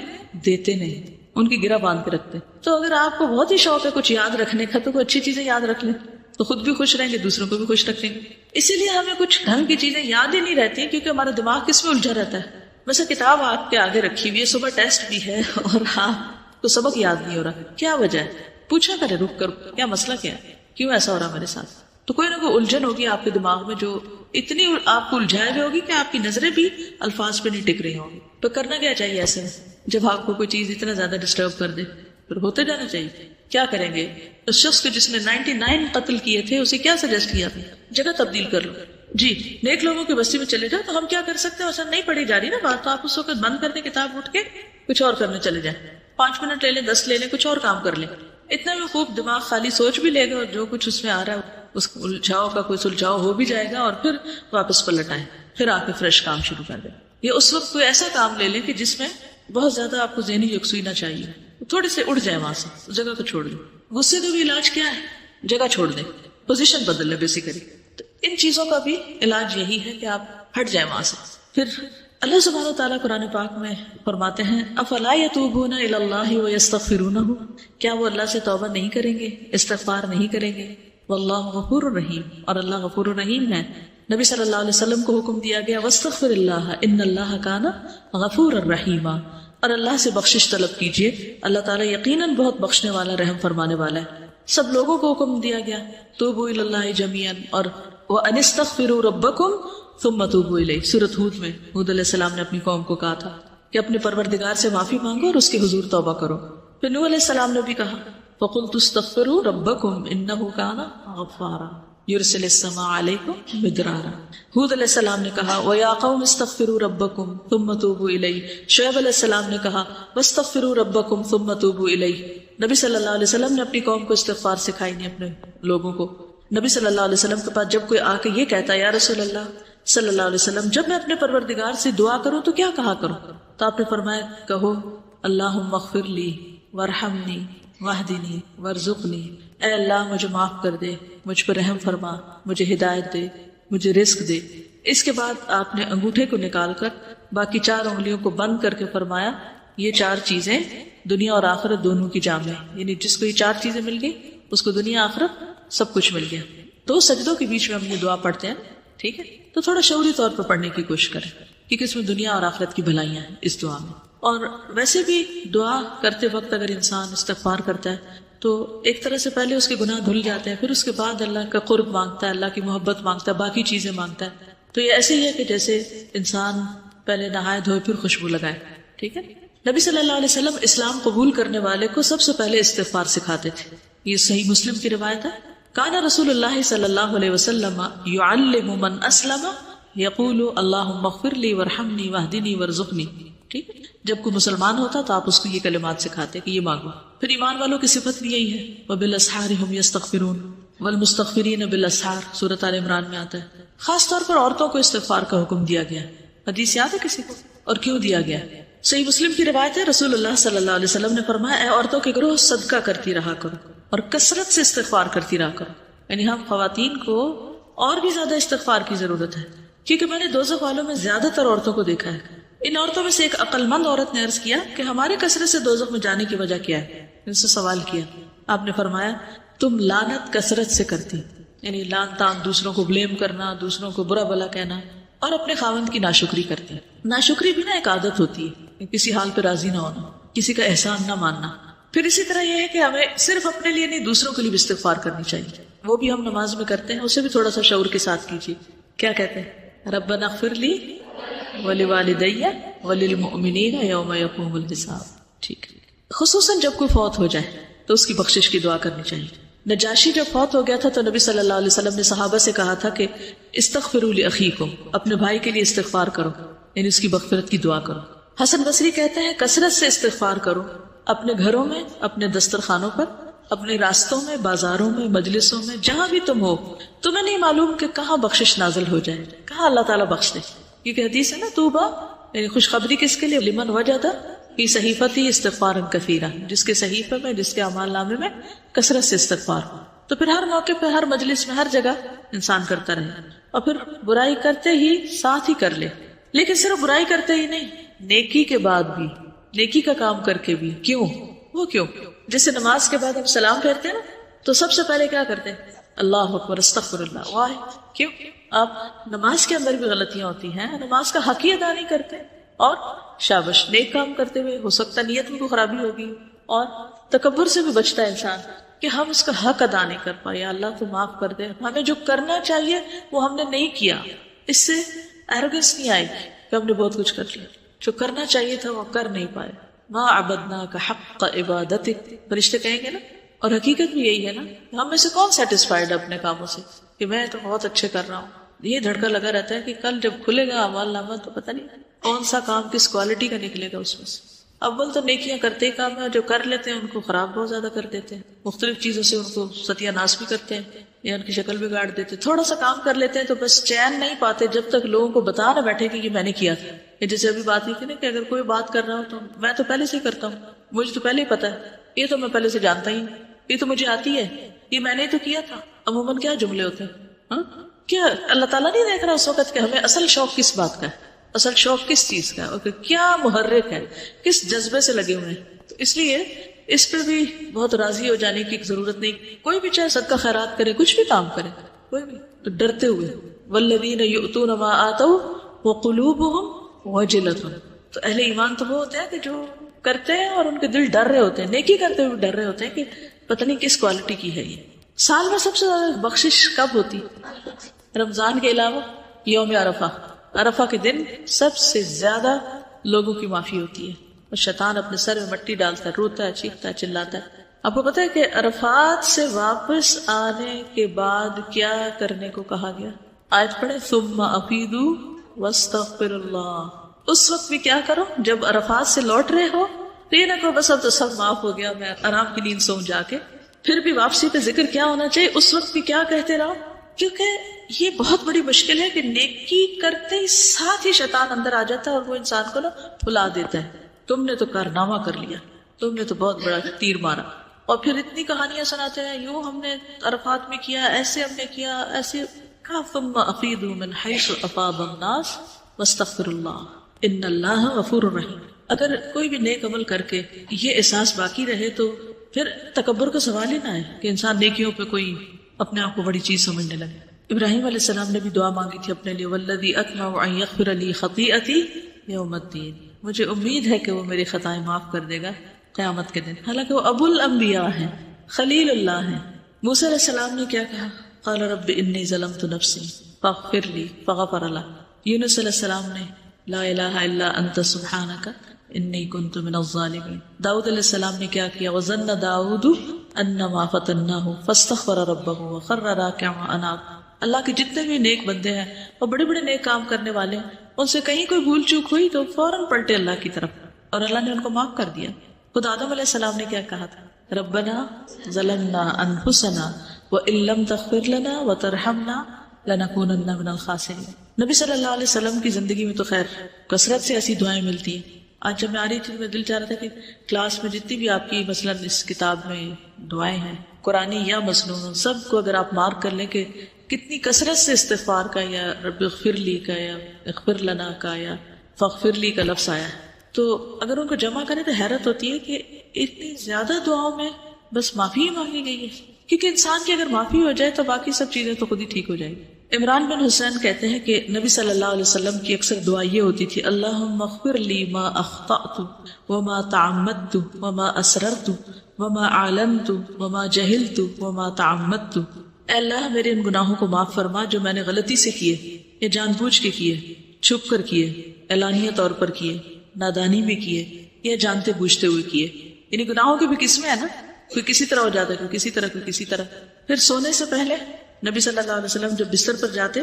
دیتے نہیں، ان کی گرہ باندھ کے رکھتے۔ تو اگر آپ کو بہت ہی شوق ہے کچھ یاد رکھنے کا تو کوئی اچھی چیزیں یاد رکھ لیں، تو خود بھی خوش رہیں گے، دوسروں کو بھی خوش رکھیں گے۔ اسی لیے ہمیں کچھ ڈھنگ کی چیزیں یاد ہی نہیں رہتی، کیونکہ ہمارا دماغ کس میں الجھا رہتا ہے۔ ویسے کتاب آپ کے آگے رکھی ہوئی ہے، صبح ٹیسٹ بھی ہے اور آپ کو سبق یاد نہیں ہو رہا، کیا وجہ ہے؟ پوچھا کرے رک کر، کیا مسئلہ کیا ہے، کیوں ایسا ہو رہا میرے ساتھ؟ تو کوئی نہ کوئی الجھن ہوگی آپ کے دماغ میں جو اتنی آپ کو الجھائے ہوئے ہوگی کہ آپ کی نظریں بھی الفاظ پہ نہیں ٹک رہی ہوں گی۔ تو کرنا کیا چاہیے ایسے میں جب آپ کو کوئی چیز اتنا زیادہ ڈسٹرب کر دے؟ پھر ہوتے جانا چاہیے۔ کیا کریں گے؟ اس شخص کو جس نے 99 قتل کیے تھے اسے کیا سجیسٹ کیا تھا؟ جگہ تبدیل کر لو جی، نیک لوگوں کی بستی میں چلے جاؤ۔ تو ہم کیا کر سکتے ہیں؟ نہیں پڑھی جا رہی نا بات، تو آپ اس وقت بند کر دیں کتاب، اٹھ کے کچھ اور کرنے چلے جائیں، 5 منٹ لے لیں، 10 لے لیں، کچھ اور کام کر لیں۔ اتنا میں خوب دماغ خالی سوچ بھی لے گا، اور جو کچھ اس میں آ رہا ہے اس الجھاؤ کا کوئی سلجھاؤ ہو بھی جائے گا، اور پھر واپس پلٹ آئیں، پھر آ کے فریش کام شروع کر دیں۔ یہ اس وقت کوئی ایسا کام لے لیں کہ جس میں بہت زیادہ آپ کو ذہنی یکسوئی نہ چاہیے، تھوڑے سے اڑ جائیں وہاں سے، اس جگہ کو چھوڑ دیں۔ غصے کا بھی علاج کیا ہے؟ جگہ چھوڑ دیں، پوزیشن بدل لیں بیسیکلی۔ تو ان چیزوں کا بھی علاج یہی ہے کہ آپ ہٹ جائیں وہاں سے۔ پھر اللہ سبحانہ وتعالیٰ قرآن پاک میں فرماتے ہیں افلا یتوبون الی اللہ ویستغفرونہ، کیا وہ اللہ سے توبہ نہیں کریں گے، استغفار نہیں کریں گے؟ واللہ غفور الرحیم، اور اللہ غفور الرحیم ہے۔ نبی صلی اللہ علیہ وسلم کو حکم دیا گیا واستغفر اللہ ان اللہ کان غفور الرحیم، اور اللہ سے بخشش طلب کیجیے، اللہ تعالیٰ یقیناً بہت بخشنے والا، رحم فرمانے والا ہے۔ سب لوگوں کو حکم دیا گیا توبوا الی اللہ جميعا، اور وان استغفروا ربکم ثم توبوا الیہ۔ سورۃ ہود میں ہود علیہ السلام نے اپنی قوم کو کہا تھا کہ اپنے پروردگار سے معافی مانگو اور اس کے حضور توبہ کرو۔ پھر نوح علیہ السلام نے بھی کہا فقلت استغفروا ربکم انہ کان غفارا یرسل السماء علیکم مدرارا۔ ہود علیہ السلام نے کہا وَيَا قَوْمِ اسْتَغْفِرُوا رَبَّكُمْ ثُمَّ تُوبُوا إِلَيْهِ۔ شعیب علیہ السلام نے کہا وَاسْتَغْفِرُوا رَبَّكُمْ ثُمَّ تُوبُوا إِلَيْهِ۔ نبی صلی اللہ علیہ وسلم نے اپنی قوم کو استغفار سکھائی، نہیں اپنے لوگوں کو۔ نبی صلی اللہ علیہ وسلم کے پاس جب کوئی آ کے یہ کہتا ہے یا رسول اللہ صلی اللہ علیہ وسلم جب میں اپنے پروردگار سے دعا کروں تو کیا کہا کروں؟ تو آپ نے فرمایا کہو اللہم اغفر لی وارحمنی واہدنی وارزقنی، اے اللہ مجھے معاف کر دے، مجھ پر رحم فرما، مجھے ہدایت دے، مجھے رزق دے۔ اس کے بعد آپ نے انگوٹھے کو نکال کر باقی 4 انگلیوں کو بند کر کے فرمایا یہ 4 چیزیں دنیا اور آخرت دونوں کی جامع ہیں، یعنی جس کو یہ 4 چیزیں مل گئی اس کو دنیا آخرت سب کچھ مل گیا۔ 2 سجدوں کے بیچ میں ہم یہ دعا پڑھتے ہیں، ٹھیک ہے؟ تو تھوڑا شعوری طور پر پڑھنے کی کوشش کریں کیونکہ اس میں دنیا اور آخرت کی بھلائیاں ہیں اس دعا میں۔ اور ویسے بھی دعا کرتے وقت اگر انسان استغفار کرتا ہے تو ایک طرح سے پہلے اس کے گناہ دھل جاتے ہیں، پھر اس کے بعد اللہ کا قرب مانگتا ہے، اللہ کی محبت مانگتا ہے، باقی چیزیں مانگتا ہے۔ تو یہ ایسے ہی ہے کہ جیسے انسان پہلے نہائے دھوئے پھر خوشبو لگائے، ٹھیک ہے؟ نبی صلی اللہ علیہ وسلم اسلام قبول کرنے والے کو سب سے پہلے استغفار سکھاتے تھے۔ یہ صحیح مسلم کی روایت ہے، کان رسول اللہ صلی اللہ علیہ وسلم یعلم من اسلم یقول اللہم اغفر لی وارحمنی واہدنی وارزقنی، ٹھیک ہے؟ جب کوئی مسلمان ہوتا تو آپ اس کو یہ کلمات سکھاتے کہ یہ مانگو۔ پھر ایمان والوں کی صفت بھی یہی ہے، وبالاسحار هم یستغفرون والمستغفرین بالاسحار، سورۃ آل عمران میں آتا ہے۔ خاص طور پر عورتوں کو استغفار کا حکم دیا گیا، حدیث یاد ہے کسی کو؟ اور کیوں دیا گیا؟ صحیح مسلم کی روایت ہے، رسول اللہ صلی اللہ علیہ وسلم نے فرمایا اے عورتوں کے گروہ صدقہ کرتی رہا کرو اور کثرت سے استغفار کرتی رہا کرو۔ یعنی ہم خواتین کو اور بھی زیادہ استغفار کی ضرورت ہے، کیونکہ میں نے دوزخ والوں میں زیادہ تر عورتوں کو دیکھا ہے۔ ان عورتوں میں سے ایک عقل مند عورت نے عرض کیا کہ ہمارے کثرت سے دوزخ میں جانے کی وجہ کیا ہے؟ ان سے سوال کیا، آپ نے فرمایا تم لعنت کثرت سے کرتی، یعنی لعن تان، دوسروں کو بلیم کرنا، دوسروں کو برا بلا کہنا، اور اپنے خاوند کی ناشکری کرتے ہیں۔ ناشکری بھی نا ایک عادت ہوتی ہے، کسی حال پہ راضی نہ ہونا، کسی کا احسان نہ ماننا۔ پھر اسی طرح یہ ہے کہ ہمیں صرف اپنے لیے نہیں دوسروں کے لیے بھی استغفار کرنی چاہیے، وہ بھی ہم نماز میں کرتے ہیں، اسے بھی تھوڑا سا شعور کے ساتھ کیجیے۔ کیا کہتے ہیں؟ ربنا اغفر لی ولوالدی وللمؤمنین یوم یقوم الحساب، ٹھیک ہے؟ خصوصاً جب کوئی فوت ہو جائے تو اس کی بخشش کی دعا کرنی چاہیے۔ نجاشی جب فوت ہو گیا تھا تو نبی صلی اللہ علیہ وسلم نے صحابہ سے کہا تھا کہ استغفروا لاخیکم، اپنے بھائی کے لیے استغفار کرو، یعنی اس کی مغفرت کی دعا کرو۔ حسن بصری کہتے ہیں کثرت سے استغفار کرو، اپنے گھروں میں، اپنے دسترخوانوں پر، اپنے راستوں میں، بازاروں میں، مجلسوں میں، جہاں بھی تم ہو، تمہیں نہیں معلوم کہ کہاں بخشش نازل ہو جائے، کہاں اللہ تعالیٰ بخش دے۔ کیونکہ حدیث ہے نا توبہ، یعنی خوشخبری کس کے لیے؟ لمن وجد فی صحیفتی استغفارا کثیرا، جس کے صحیفے میں، جس کے اعمال نامے میں کثرت سے استغفار ہو۔ تو پھر ہر موقع پہ، ہر مجلس میں، ہر جگہ انسان کرتا رہے، اور پھر برائی کرتے ہی ساتھ ہی کر لے، لیکن صرف برائی کرتے ہی نہیں، نیکی کے بعد بھی، نیکی کا کام کر کے بھی۔ کیوں؟ وہ کیوں؟ جیسے نماز کے بعد ہم سلام پھیرتے ہیں نا، تو سب سے پہلے کیا کرتے ہیں؟ اللہ اکبر، استغفر اللہ، واہ۔ کیوں؟ آپ نماز کے اندر بھی غلطیاں ہوتی ہیں، نماز کا حق ہی ادا نہیں کرتے، اور شابش، نیک کام کرتے ہوئے ہو سکتا ہے نیت میں کوئی خرابی ہوگی، اور تکبر سے بھی بچتا ہے انسان کہ ہم اس کا حق ادا نہیں کر پائے، یا اللہ تو معاف کر دے، ہمیں جو کرنا چاہیے وہ ہم نے نہیں کیا۔ اس سے ایروگنس نہیں آئے گی کہ ہم نے بہت کچھ کر لیا، جو کرنا چاہیے تھا وہ کر نہیں پائے۔ ما عبدناک حق عبادتک، فرشتے کہیں گے نا، اور حقیقت بھی یہی ہے نا، ہم میں سے کون سیٹسفائیڈ ہے اپنے کاموں سے کہ میں تو بہت اچھے کر رہا ہوں؟ یہ دھڑکا لگا رہتا ہے کہ کل جب کھلے گا اعمال نامہ تو پتہ نہیں کون سا کام کس کوالٹی کا نکلے گا اس میں سے۔ اول تو نیکیاں کرتے ہی کام ہے، جو کر لیتے ہیں ان کو خراب بہت زیادہ کر دیتے ہیں، مختلف چیزوں سے ان کو ستیہ ناش بھی کرتے ہیں یا ان کی شکل بگاڑ دیتے ہیں۔ تھوڑا سا کام کر لیتے ہیں تو بس چین نہیں پاتے جب تک لوگوں کو بتا نہ بیٹھے کہ یہ میں نے کیا تھا۔ یہ جیسے ابھی بات ہوئی تھی نا کہ اگر کوئی بات کر رہا ہو تو میں تو پہلے سے ہی کرتا ہوں، مجھے تو پہلے ہی پتا ہے، یہ تو میں پہلے سے جانتا ہی، یہ تو مجھے آتی ہے، یہ میں نے تو کیا تھا۔ عموماً کیا جملے ہوتے ہیں؟ کیا اللہ تعالیٰ نہیں دیکھ رہا اس وقت کہ ہمیں اصل شوق کس بات کا ہے، اصل شوق کس چیز کا ہے، اور کیا محرک ہے، کس جذبے سے لگے ہوئے ہیں؟ تو اس لیے اس پہ بھی بہت راضی ہو جانے کی ضرورت نہیں۔ کوئی بھی چاہے صدقہ خیرات کرے، کچھ بھی کام کرے، کوئی بھی، تو ڈرتے ہوئے، والذین یؤتون ما آتوا وقلوبهم وجلۃ، تو اہل ایمان تو وہ ہوتے ہیں کہ جو کرتے ہیں اور ان کے دل ڈر رہے ہوتے ہیں، نیکی کرتے ہوئے ڈر رہے ہوتے ہیں کہ پتہ نہیں کس کوالٹی کی ہے یہ۔ سال میں سب سے زیادہ بخشش کب ہوتی؟ رمضان کے علاوہ یوم عرفہ، عرفہ کے دن سب سے زیادہ لوگوں کی معافی ہوتی ہے، اور شیطان اپنے سر میں مٹی ڈالتا ہے، روتا ہے، چیختا ہے، چلاتا ہے۔ آپ کو پتہ ہے کہ عرفات سے واپس آنے کے بعد کیا کرنے کو کہا گیا؟ آیت پڑھیں، ثم افیدوا واستغفر اللہ۔ اس وقت بھی کیا کرو جب عرفات سے لوٹ رہے ہو، تو یہ نہ کہو بس اب تو سب معاف ہو گیا، میں آرام کی نیند سو جا کے۔ پھر بھی واپسی پہ ذکر کیا ہونا چاہیے؟ اس وقت بھی کیا کہتے رہو، کیونکہ یہ بہت بڑی مشکل ہے کہ نیکی کرتے ہی ساتھ ہی شیطان اندر آ جاتا ہے اور وہ انسان کو نا بھلا دیتا ہے، تم نے تو کارنامہ کر لیا، تم نے تو بہت بڑا تیر مارا، اور پھر اتنی کہانیاں سناتے ہیں، یوں ہم نے عرفات میں کیا، ایسے ہم نے کیا، ایسے کہا ثم افیضوا من حیث افاض الناس واستغفر اللہ ان اللہ غفور رحیم. اگر کوئی بھی نیک عمل کر کے یہ احساس باقی رہے تو پھر تکبر کا سوال ہی نہ ہے کہ انسان نیکیوں پہ کوئی اپنے آپ کو بڑی چیز سمجھنے لگے. ابراہیم علیہ السلام نے بھی دعا مانگی تھی اپنے لیے، والذی اطمع ان یغفر لی خطیئتی یوم الدین، مجھے امید ہے کہ وہ میری خطائیں معاف کر دے گا قیامت کے دن. حالانکہ وہ ابو الانبیاء ہیں، خلیل اللہ ہیں. موسیٰ علیہ السلام نے کیا کہا؟ قال رب انی ظلمت نفسی فاغفر لی فغفر له. یونس علیہ السلام نے لا الہ الا انت سبحانک انی کنت من الظالمین. داؤد علیہ السلام نے کیا کیا؟ وظن داؤد انما فتناہ فاستغفر ربہ وخر راکعا واناب. اللہ کے جتنے بھی نیک بندے ہیں اور بڑے بڑے نیک کام کرنے والے ہیں، ان سے کہیں کوئی بھول چوک ہوئی تو فوراً پلٹے اللہ کی طرف، اور اللہ نے ان کو معاف کر دیا. خود آدم علیہ السلام نے کیا کہا تھا؟ ربنا ظلمنا انفسنا وان لم تغفر لنا وترحمنا لنکونن من الخاسرین. نبی صلی اللہ علیہ وسلم کی زندگی میں تو خیر کثرت سے ایسی دعائیں ملتی ہیں. آج جب میں آ رہی تھی میں دل چاہ رہا تھا کہ کلاس میں جتنی بھی آپ کی مثلاً اس کتاب میں دعائیں ہیں قرآنی یا مصنون، سب کو اگر آپ مارک کر لیں کہ کتنی کثرت سے استغفار کا یا رب اغفر لی کا یا اغفر لنا کا یا فاغفر لی کا لفظ آیا ہے، تو اگر ان کو جمع کریں تو حیرت ہوتی ہے کہ اتنی زیادہ دعاؤں میں بس معافی ہی مانگی گئی ہے. کیونکہ انسان کی اگر معافی ہو جائے تو باقی سب چیزیں تو خود ہی ٹھیک ہو جائیں گی. عمران بن حسین کہتے ہیں کہ نبی صلی اللہ علیہ وسلم کی اکثر دعا یہ ہوتی تھی، اللہم اغفر لی ما اخطأت وما تعمدت وما اسررت وما اعلنت وما جہلت وما تعمدت. اے اللہ میرے ان گناہوں کو معاف فرما جو میں نے غلطی سے کیے یا جان بوجھ کے کیے، چھپ کر کیے، اعلانیہ طور پر کیے، نادانی میں کیے یا جانتے بوجھتے ہوئے کیے. یعنی گناہوں کی بھی قسمیں ہیں نا، کوئی کسی طرح ہو جاتا ہے، کوئی کسی طرح، کوئی کسی طرح. پھر سونے سے پہلے نبی صلی اللہ علیہ وسلم جب بستر پر جاتے،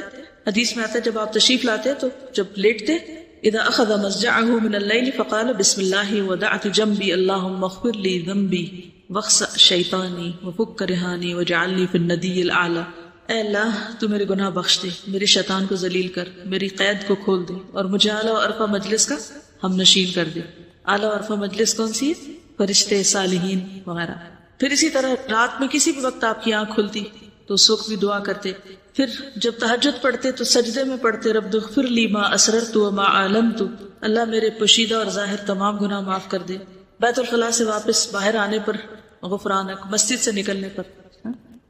حدیث میں آتا ہے جب آپ تشریف لاتے تو جب لیٹتے، اذا اخذ مضجعه من اللیل فقال بسم اللہ ودعت جنبی اللہم اغفر لی ذنبی واخسأ شیطانی وفک رہانی وجعل لی فی الندی الاعلی. اے اللہ تو میرے گناہ بخش دے، میرے شیطان کو ذلیل کر، میری قید کو کھول دے، اور مجھے اعلیٰ و عرفہ مجلس کا ہم نشین کر دے. اعلیٰ و عرفہ مجلس کون سی ہے؟ فرشتے، صالحین وغیرہ. پھر اسی طرح رات میں کسی بھی وقت آپ کی آنکھ کھلتی تو اس وقت بھی دعا کرتے. پھر جب تہجد پڑھتے تو سجدے میں پڑھتے رب اغفر لی ما اسررت وما اعلنت، اللہ میرے پوشیدہ اور ظاہر تمام گناہ معاف کر دے. بیت الخلاء سے واپس باہر آنے پر غفرانک، مسجد سے نکلنے پر.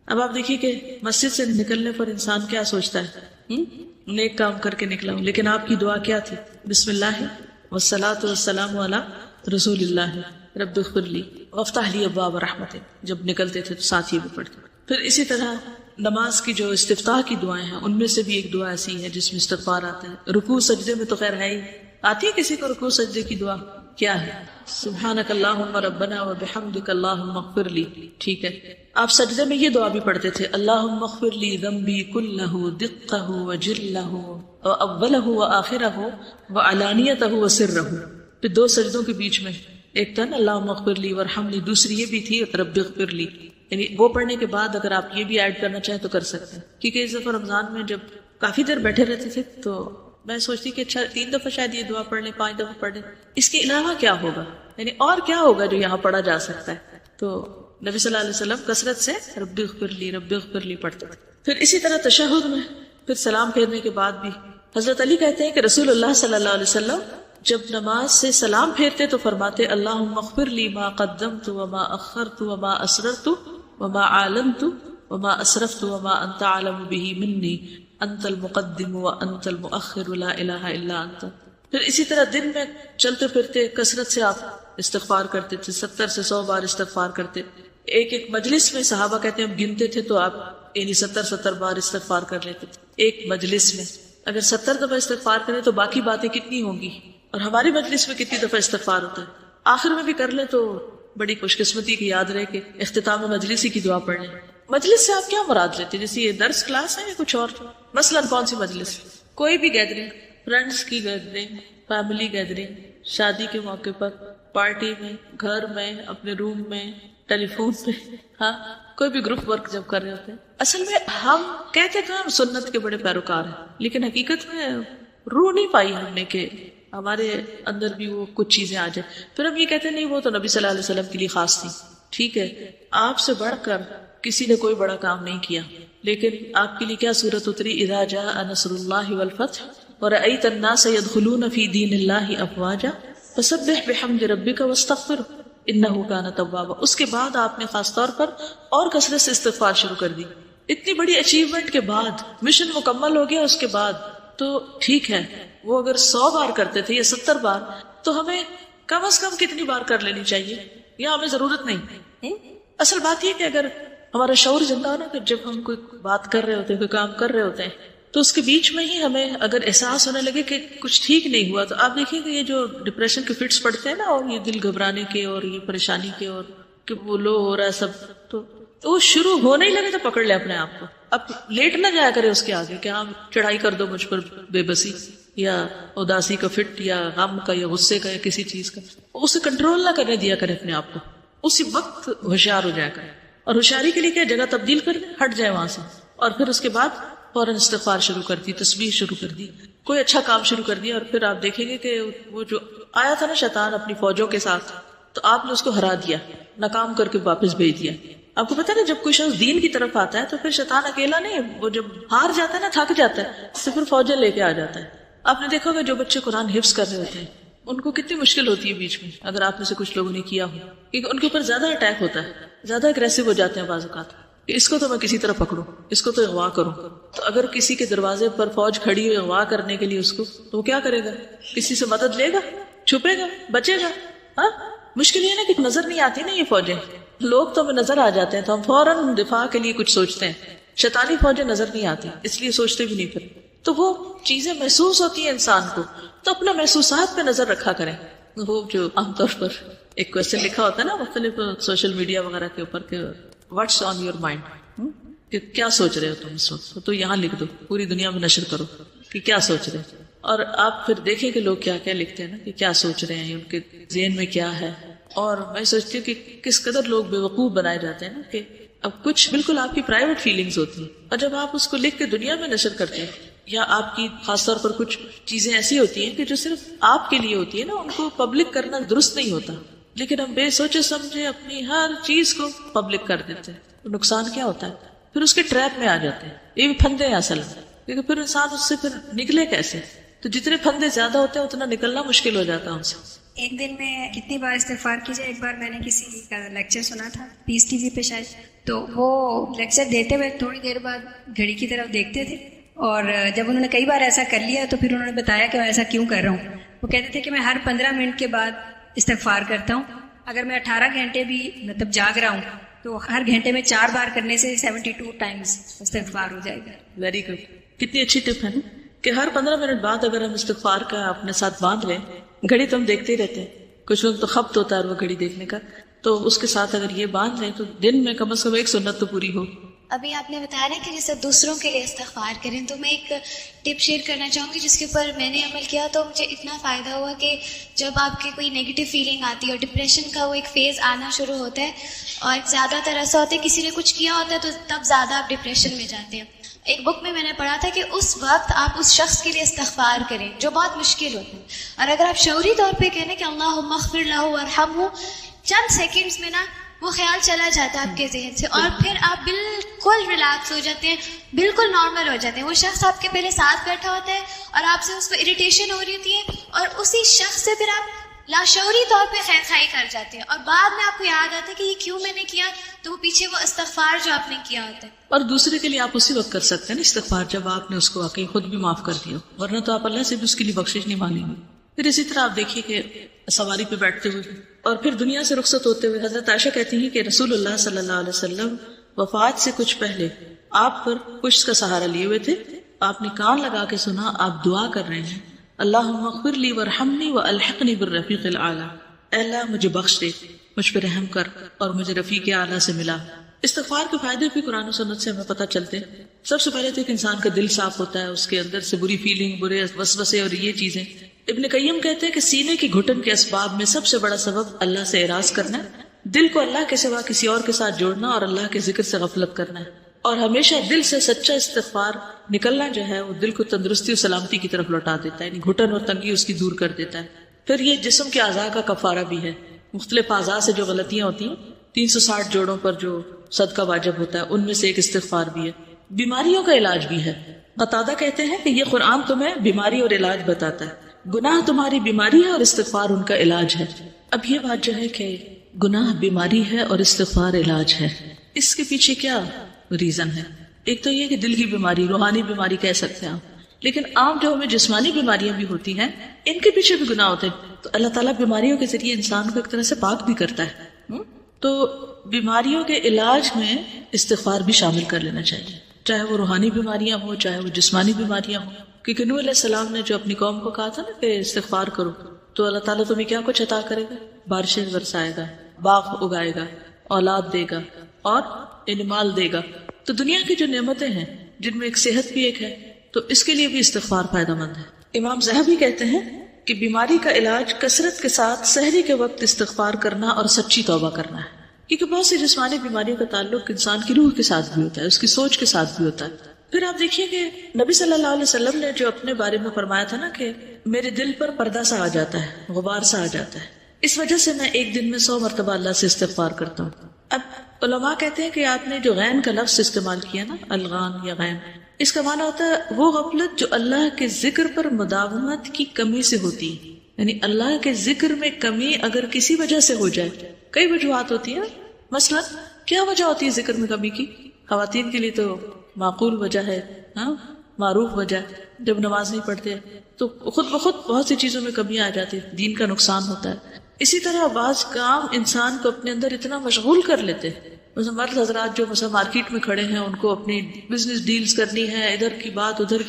اب آپ دیکھیے کہ مسجد سے نکلنے پر انسان کیا سوچتا ہے، نیک کام کر کے نکلا ہوں، لیکن آپ کی دعا کیا تھی؟ بسم اللہ والصلاۃ والسلام علی رسول اللہ رب اغفر لی وافتح لی ابواب رحمت. جب نکلتے تھے تو ساتھ ہی بھی پڑھتے. پھر اسی طرح نماز کی جو استفتاح کی دعائیں ہیں ان میں سے بھی ایک دعا ایسی ہے جس میں استغفار آتا ہے. رکوع سجدے میں تو خیر ہے ہی، آتی ہے کسی کو رکوع سجدے کی دعا؟ کیا ہے؟ سبحانک اللہم ربنا وبحمدک اللہم اغفر لی. ٹھیک ہے، آپ سجدے میں یہ دعا بھی پڑھتے تھے، اللہم اغفر لی ذنبی کلہ دقہ وجلہ واولہ وآخرہ وعلانیتہ وسرہ. پھر دو سجدوں کے بیچ میں ایک تھا نا اللہم اغفر لی ورحمنی، دوسری یہ بھی تھی رب اغفر لی. یعنی وہ پڑھنے کے بعد اگر آپ یہ بھی ایڈ کرنا چاہیں تو کر سکتے ہیں. کیونکہ اس دفعہ رمضان میں جب کافی دیر بیٹھے رہتے تھے تو میں سوچتی کہ اچھا 3 دفعہ شاید یہ دعا پڑھ لیں، 5 دفعہ پڑھ لیں، اس کے علاوہ کیا ہوگا، یعنی اور کیا ہوگا جو یہاں پڑھا جا سکتا ہے. تو نبی صلی اللہ علیہ وسلم کثرت سے رب اغفر لی پڑھتے. پھر اسی طرح تشہد میں پھر سلام پھیرنے کے بعد بھی حضرت علی کہتے ہیں کہ رسول اللہ صلی اللہ علیہ وسلم جب نماز سے سلام پھیرتے تو فرماتے اللہم اغفر لی ما قدمت وما اخرت وما اسررت وما اعلنت وما اسرفت وما انت اعلم به منی انت المقدم وانت المؤخر لا الہ الا انت. پھر اسی طرح دن میں چلتے پھرتے کثرت سے آپ استغفار کرتے تھے، 70 سے 100 بار استغفار کرتے. ایک مجلس میں صحابہ کہتے ہیں ہم گنتے تھے تو آپ یعنی 70 بار استغفار کر لیتے تھے ایک مجلس میں. اگر 70 دفعہ استغفار کریں تو باقی باتیں کتنی ہوں گی، اور ہماری مجلس میں کتنی دفعہ استغفار ہوتا ہے. آخر میں بھی کر لیں تو بڑی خوش قسمتی کی یاد رہے کہ اختتام مجلس ہی کی دعا پڑھ لیں. مجلس سے آپ کیا مراد لیتے ہیں؟ جیسے یہ درس کلاس ہے یا کچھ اور؟ مثلا کون سی مجلس؟ کوئی بھی گیدرنگ، فرینڈس کی گیدرنگ، فیملی گیدرنگ، شادی کے موقع پر، پارٹی میں، گھر میں، اپنے روم میں، ٹیلی فون پہ، ہاں کوئی بھی گروپ ورک جب کر رہے ہوتے ہیں. اصل میں ہم کہتے تھے ہم سنت کے بڑے پیروکار ہیں، لیکن حقیقت میں روح نہیں پائی ہم نے کہ ہمارے اندر بھی وہ کچھ چیزیں آ جائیں. پھر ہم یہ کہتے ہیں نہیں وہ تو نبی صلی اللہ علیہ وسلم کے لیے خاص تھی. ٹھیک ہے آپ سے بڑھ کر کسی نے کوئی بڑا کام نہیں کیا، لیکن آپ کے لیے کیا صورت اتری؟ اذا جاء نصر اللہ والفتح ورأیت الناس يدخلون فی دین اللہ افواجا فسبح بحمد ربک واستغفرہ انہ کان توابا. اس کے بعد آپ نے خاص طور پر اور کثرت سے استغفار شروع کر دی. اتنی بڑی اچیومنٹ کے بعد، مشن مکمل ہو گیا اس کے بعد، تو ٹھیک ہے وہ اگر 100 بار کرتے تھے یا 70 بار تو ہمیں کم از کم کتنی بار کر لینی چاہیے؟ یا ہمیں ضرورت نہیں؟ اصل بات یہ کہ اگر ہمارا شعور زندہ ہو نا، کہ جب ہم کوئی بات کر رہے ہوتے ہیں، کوئی کام کر رہے ہوتے ہیں، تو اس کے بیچ میں ہی ہمیں اگر احساس ہونے لگے کہ کچھ ٹھیک نہیں ہوا، تو آپ دیکھیں کہ یہ جو ڈپریشن کے فٹس پڑتے ہیں نا، اور یہ دل گھبرانے کے اور یہ پریشانی کے اور کہ وہ لو ہو رہا ہے سب، تو وہ شروع ہونے ہی لگے تو پکڑ لے اپنے آپ کو. اب لیٹ نہ جایا کرے اس کے آگے کہ ہاں چڑھائی کر دو مجھ پر بے بسی یا اداسی کا فٹ یا غم کا یا غصے کا یا کسی چیز کا، اسے کنٹرول نہ کرنے دیا کرے اپنے آپ کو. اسی وقت ہوشیار ہو جایا کرے. اور ہوشیاری کے لیے کیا؟ جگہ تبدیل کر دے، ہٹ جائے وہاں سے، اور پھر اس کے بعد فوراً استغفار شروع کر دی، تسبیح شروع کر دی، کوئی اچھا کام شروع کر دیا. اور پھر آپ دیکھیں گے کہ وہ جو آیا تھا نا شیطان اپنی فوجوں کے ساتھ، تو آپ نے اس کو ہرا دیا، ناکام کر کے واپس بھیج دیا. آپ کو پتا ہے نا جب کوئی شخص دین کی طرف آتا ہے تو پھر شیطان اکیلا نہیں، وہ جب ہار جاتا ہے نا، تھک جاتا ہے، تو پھر فوجیں لے کے آ جاتا ہے. آپ نے دیکھا ہوگا جو بچے قرآن حفظ کر رہے ہوتے ہیں ان کو کتنی مشکل ہوتی ہے بیچ میں، اگر آپ میں سے کچھ لوگوں نے کیا ہو، کیونکہ ان کے اوپر زیادہ اٹیک ہوتا ہے، زیادہ اگریسو ہو جاتے ہیں بعض اوقات کہ اس کو تو میں کسی طرح پکڑوں، اس کو تو اغوا کروں. تو اگر کسی کے دروازے پر فوج کھڑی ہوئی اغوا کرنے کے لیے اس کو، تو وہ کیا کرے گا؟ کسی سے مدد لے گا؟ چھپے گا؟ بچے گا؟ ہاں، مشکل یہ نا کہ نظر نہیں آتی نا یہ فوجیں، لوگ تو ہمیں نظر آ جاتے ہیں تو ہم فوراً دفاع کے لیے کچھ سوچتے ہیں. شیطانی فوجیں نظر نہیں آتی، اس لیے سوچتے بھی نہیں. پھر تو وہ چیزیں محسوس ہوتی ہیں انسان کو، تو اپنے محسوسات پہ نظر رکھا کریں. وہ جو عام طور پر ایک کوشچن لکھا ہوتا ہے نا مختلف سوشل میڈیا وغیرہ کے اوپر کہ واٹس آن یور مائنڈ، کہ کیا سوچ رہے ہو تم اس وقت، تو یہاں لکھ دو، پوری دنیا میں نشر کرو کہ کیا سوچ رہے ہیں. اور آپ پھر دیکھیں کہ لوگ کیا کیا لکھتے ہیں نا، کہ کیا سوچ رہے ہیں، ان کے ذہن میں کیا ہے. اور میں سوچتی ہوں کہ کس قدر لوگ بے وقوف بنائے جاتے ہیں نا، کہ اب کچھ بالکل آپ کی پرائیویٹ فیلنگز ہوتی ہیں، اور جب آپ اس کو لکھ کے دنیا میں نشر کرتے ہیں، یا آپ کی خاص طور پر کچھ چیزیں ایسی ہوتی ہیں کہ جو صرف آپ کے لیے ہوتی ہے نا، ان کو پبلک کرنا درست نہیں ہوتا، لیکن ہم بے سوچے سمجھے اپنی ہر چیز کو پبلک کر دیتے ہیں. تو نقصان کیا ہوتا ہے؟ پھر اس کے ٹریپ میں آ جاتے ہیں. یہ بھی پھندے ہیں اصل میں، کیونکہ پھر انسان اس سے پھر نکلے کیسے؟ تو جتنے پھندے زیادہ ہوتے ہیں اتنا نکلنا مشکل ہو جاتا ہے ان سے. ایک دن میں کتنی بار استغفار کیجیے. ایک بار میں نے کسی کا لیکچر سنا تھا پیس ٹی وی پہ شاید، تو وہ لیکچر دیتے ہوئے تھوڑی دیر بعد گھڑی کی طرف دیکھتے تھے، اور جب انہوں نے کئی بار ایسا کر لیا تو پھر انہوں نے بتایا کہ میں ایسا کیوں کر رہا ہوں. وہ کہتے تھے کہ میں ہر 15 منٹ کے بعد استغفار کرتا ہوں. اگر میں 18 گھنٹے بھی مطلب جاگ رہا ہوں تو ہر گھنٹے میں 4 بار کرنے سے 72 ٹائمز استغفار ہو جائے گا. Very good. کتنی اچھی ٹپ ہے نا کہ ہر 15 منٹ بعد اگر ہم استغفار کا اپنے ساتھ باندھ لیں. گھڑی تو ہم دیکھتے ہی رہتے ہیں، کچھ لوگ تو خبط ہوتا ہے وہ گھڑی دیکھنے کا، تو اس کے ساتھ اگر یہ باندھ لیں تو دن میں کم از کم ایک سنت تو پوری ہو. ابھی آپ نے بتایا نا کہ جیسے دوسروں کے لیے استغفار کریں، تو میں ایک ٹپ شیئر کرنا چاہوں گی جس کے اوپر میں نے عمل کیا تو مجھے اتنا فائدہ ہوا کہ جب آپ کی کوئی نیگیٹو فیلنگ آتی ہے اور ڈپریشن کا وہ ایک فیز آنا شروع ہوتا ہے، اور زیادہ تر ایسا ہوتا ہے کسی نے کچھ کیا ہوتا ہے تو تب زیادہ آپ ڈپریشن میں جاتے ہیں. ایک بک میں نے پڑھا تھا کہ اس وقت آپ اس شخص کے لیے استغفار کریں جو بہت مشکل ہوتا ہے، اور اگر آپ شعوری طور پہ کہنے کہ اللہم اغفر لہ وارحمہ، چند سیکنڈز میں نا وہ خیال چلا جاتا ہے آپ کے ذہن سے، اور پھر آپ بالکل ریلیکس ہو جاتے ہیں، بالکل نارمل ہو جاتے ہیں. وہ شخص آپ کے پہلے ساتھ بیٹھا ہوتا ہے اور آپ سے اس کو اریٹیشن ہو رہی ہوتی ہے، اور اسی شخص سے پھر آپ لاشعوری طور پہ خیر خائی کر جاتے ہیں، اور بعد میں آپ کو یاد آتا ہے کہ یہ کیوں میں نے کیا، تو وہ پیچھے وہ استغفار جو آپ نے کیا ہوتا ہے. اور دوسرے کے لیے آپ اسی وقت کر سکتے ہیں نا استغفار جب آپ نے اس کو واقعی خود بھی معاف کر دیا، ورنہ تو آپ اللہ سے بھی اس کے لیے بخشش نہیں مانگیں گے. پھر اسی طرح آپ دیکھیے کہ سواری پہ بیٹھتے ہوئے اور پھر دنیا سے رخصت ہوتے ہوئے حضرت عائشہ کہتی ہیں کہ رسول اللہ صلی اللہ علیہ وسلم وفات سے کچھ پہلے آپ پر پشت کا سہارا لیے ہوئے تھے. آپ نے کان لگا کے سنا، آپ دعا کر رہے ہیں اللہم اغفر لی وارحمنی والحقنی بالرفیق الاعلی، اے اللہ مجھے بخش دے، مجھ پہ رحم کر اور مجھے رفیق اعلیٰ سے ملا. استغفار کے فائدے بھی قرآن و سنت سے ہمیں پتہ چلتے ہیں. سب سے پہلے تو ایک انسان کا دل صاف ہوتا ہے، اس کے اندر سے بری فیلنگ، برے وسوسے اور یہ چیزیں. ابن قیم کہتے ہیں کہ سینے کی گھٹن کے اسباب میں سب سے بڑا سبب اللہ سے اعراض کرنا ہے، دل کو اللہ کے سوا کسی اور کے ساتھ جوڑنا اور اللہ کے ذکر سے غفلت کرنا ہے. اور ہمیشہ دل سے سچا استغفار نکلنا جو ہے وہ دل کو تندرستی اور سلامتی کی طرف لوٹا دیتا ہے، یعنی گھٹن اور تنگی اس کی دور کر دیتا ہے. پھر یہ جسم کے اعضاء کا کفارہ بھی ہے. مختلف اعضاء سے جو غلطیاں ہوتی ہیں 360 جوڑوں پر جو صدقہ واجب ہوتا ہے ان میں سے ایک استغفار بھی ہے. بیماریوں کا علاج بھی ہے. قتادہ کہتے ہیں کہ یہ قرآن تمہیں بیماری اور علاج بتاتا ہے. گناہ تمہاری بیماری ہے اور استغفار ان کا علاج ہے. اب یہ بات جو ہے کہ گناہ بیماری ہے اور استغفار علاج ہے، اس کے پیچھے کیا ریزن ہے؟ ایک تو یہ کہ دل کی بیماری، روحانی بیماری کہہ سکتے ہیں آپ، لیکن عام جو ہمیں جسمانی بیماریاں بھی ہوتی ہیں ان کے پیچھے بھی گناہ ہوتے ہیں. تو اللہ تعالیٰ بیماریوں کے ذریعے انسان کو ایک طرح سے پاک بھی کرتا ہے. تو بیماریوں کے علاج میں استغفار بھی شامل کر لینا چاہیے، چاہے وہ روحانی بیماریاں ہوں چاہے وہ جسمانی بیماریاں ہوں. کیونکہ نوح علیہ السلام نے جو اپنی قوم کو کہا تھا نا کہ استغفار کرو، تو اللہ تعالیٰ تمہیں کیا کچھ عطا کرے گا؟ بارشیں برسائے گا، باغ اگائے گا، اولاد دے گا اور مال دے گا. تو دنیا کی جو نعمتیں ہیں جن میں ایک صحت بھی ایک ہے، تو اس کے لیے بھی استغفار فائدہ مند ہے. امام ذہبی کہتے ہیں کہ بیماری کا علاج کثرت کے ساتھ سحری کے وقت استغفار کرنا اور سچی توبہ کرنا ہے. کیونکہ بہت سی جسمانی بیماریوں کا تعلق انسان کی روح کے ساتھ بھی ہوتا ہے، اس کی سوچ کے ساتھ بھی ہوتا ہے. پھر آپ دیکھیے کہ نبی صلی اللہ علیہ وسلم نے جو اپنے بارے میں فرمایا تھا نا کہ میرے دل پر پردہ سا آ جاتا ہے، غبار سا آ جاتا ہے، اس وجہ سے میں ایک دن میں 100 مرتبہ اللہ سے استغفار کرتا ہوں. اب علماء کہتے ہیں کہ آپ نے جو غین کا لفظ استعمال کیا نا، الغان یا غین، اس کا معنی ہوتا ہے وہ غفلت جو اللہ کے ذکر پر مداومت کی کمی سے ہوتی ہے. یعنی اللہ کے ذکر میں کمی اگر کسی وجہ سے ہو جائے، کئی وجوہات ہوتی ہیں. مثلا کیا وجہ ہوتی ہے ذکر میں کمی کی؟ خواتین کے لیے تو معقول وجہ ہے، معروف وجہ ہے، جب نماز نہیں پڑھتے تو خود بخود بہت سی چیزوں میں کمی آ جاتی ہے، دین کا نقصان ہوتا ہے. اسی طرح بعض کام انسان کو اپنے اندر اتنا مشغول کر لیتے ہیں. مثلا مرد حضرات جو مثلا مارکیٹ میں کھڑے ہیں، ان کو اپنی بزنس ڈیلز کرنی ہے، ادھر کی بات ادھر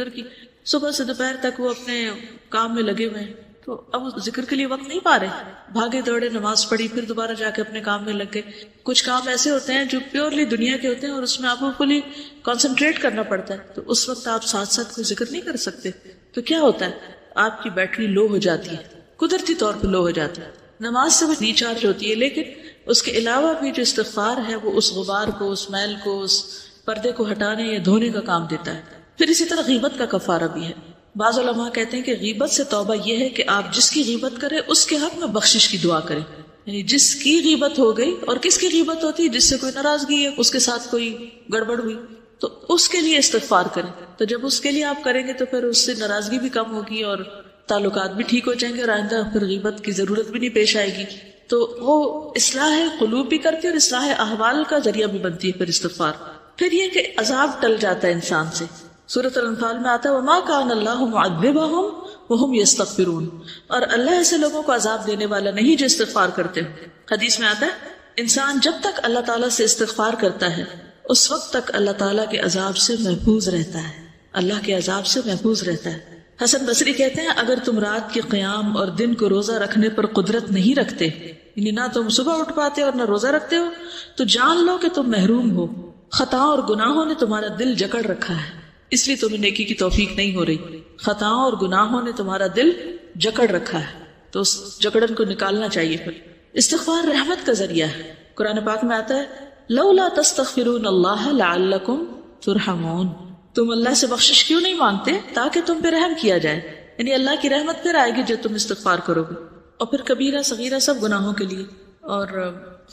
کی، صبح سے دوپہر تک وہ اپنے کام میں لگے ہوئے ہیں، تو اب ذکر کے لیے وقت نہیں پا رہے. بھاگے دوڑے نماز پڑھی، پھر دوبارہ جا کے اپنے کام میں لگ گئے. کچھ کام ایسے ہوتے ہیں جو پیورلی دنیا کے ہوتے ہیں اور اس میں آپ کو فلی کنسنٹریٹ کرنا پڑتا ہے، تو اس وقت آپ ساتھ ساتھ کوئی ذکر نہیں کر سکتے. تو کیا ہوتا ہے؟ آپ کی بیٹری لو ہو جاتی ہے، قدرتی طور پہ لو ہو جاتی ہے. نماز سے وہ ریچارج ہوتی ہے، لیکن اس کے علاوہ بھی جو استغفار ہے وہ اس غبار کو، اس میل کو، اس پردے کو ہٹانے یا دھونے کا کام دیتا ہے. پھر اسی طرح غیبت کا کفارہ بھی ہے. بعض علماء کہتے ہیں کہ غیبت سے توبہ یہ ہے کہ آپ جس کی غیبت کریں اس کے حق میں بخشش کی دعا کریں. یعنی جس کی غیبت ہو گئی، اور کس کی غیبت ہوتی ہے؟ جس سے کوئی ناراضگی ہے، اس کے ساتھ کوئی گڑبڑ ہوئی، تو اس کے لیے استغفار کریں. تو جب اس کے لیے آپ کریں گے تو پھر اس سے ناراضگی بھی کم ہوگی اور تعلقات بھی ٹھیک ہو جائیں گے، اور آئندہ پھر غیبت کی ضرورت بھی نہیں پیش آئے گی. تو وہ اصلاح قلوب بھی کرتی ہے اور اصلاح احوال کا ذریعہ بھی بنتی ہے پھر استغفار. پھر یہ کہ عذاب ٹل جاتا ہے انسان سے. سورۃ الانفال میں آتا ہے وَمَا كَانَ اللَّهُ مُعَذِّبَهُمْ وَهُمْ يَسْتَغْفِرُونَ، اور اللہ ایسے لوگوں کو عذاب دینے والا نہیں جو استغفار کرتے ہیں. حدیث میں آتا ہے انسان جب تک اللہ تعالیٰ سے استغفار کرتا ہے اس وقت تک اللہ تعالیٰ کے عذاب سے محفوظ رہتا ہے، اللہ کے عذاب سے محفوظ رہتا ہے. حسن بصری کہتے ہیں اگر تم رات کے قیام اور دن کو روزہ رکھنے پر قدرت نہیں رکھتے، یعنی نہ تم صبح اٹھ پاتے اور نہ روزہ رکھتے ہو، تو جان لو کہ تم محروم ہو. خطاؤں اور گناہوں نے تمہارا دل جکڑ رکھا ہے، اس لیے تمہیں نیکی کی توفیق نہیں ہو رہی. خطاؤں اور گناہوں نے تمہارا دل جکڑ رکھا ہے، تو اس جکڑن کو نکالنا چاہیے. پھر استغفار رحمت کا ذریعہ ہے. قرآن پاک میں آتا ہے لولا تستغفرون اللہ لعلکم ترحمون، تم اللہ سے بخشش کیوں نہیں مانگتے تاکہ تم پہ رحم کیا جائے. یعنی اللہ کی رحمت پھر آئے گی جب تم استغفار کرو گے. اور پھر کبیرہ صغیرہ سب گناہوں کے لیے، اور